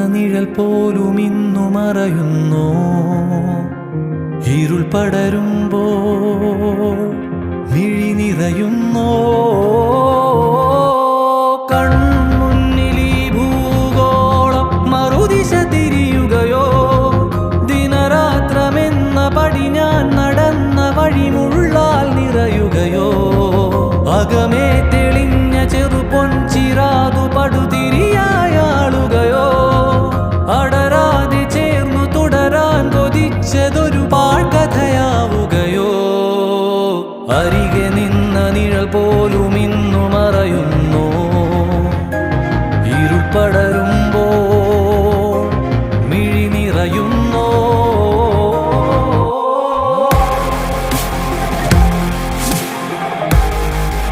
നിഴൽ പോലും ഇന്നു മറയുന്നു. ഇരുൾ പടരുമ്പോൾ മിഴി നിറയുന്നോ. കൺമുന്നിൽ ഈ ഭൂഗോളം മറുദിശ തിരിയുകയോ. ദിനരാത്രമെന്ന പടി ഞാൻ നടന്ന വഴിമുള്ളാൽ നിറയുകയോ. അകമേ തെളിഞ്ഞ ചെറുപൊൻചിരാതു പടുതിരിയായാളുകയോ. അടരാതെ ചേർന്നു തുടരാൻ കൊതിച്ചതൊരു പാഴ്കഥയാവുകയോ. അരികെ നിന്ന നിഴൽ പോലും ഇന്നു മറയുന്നു.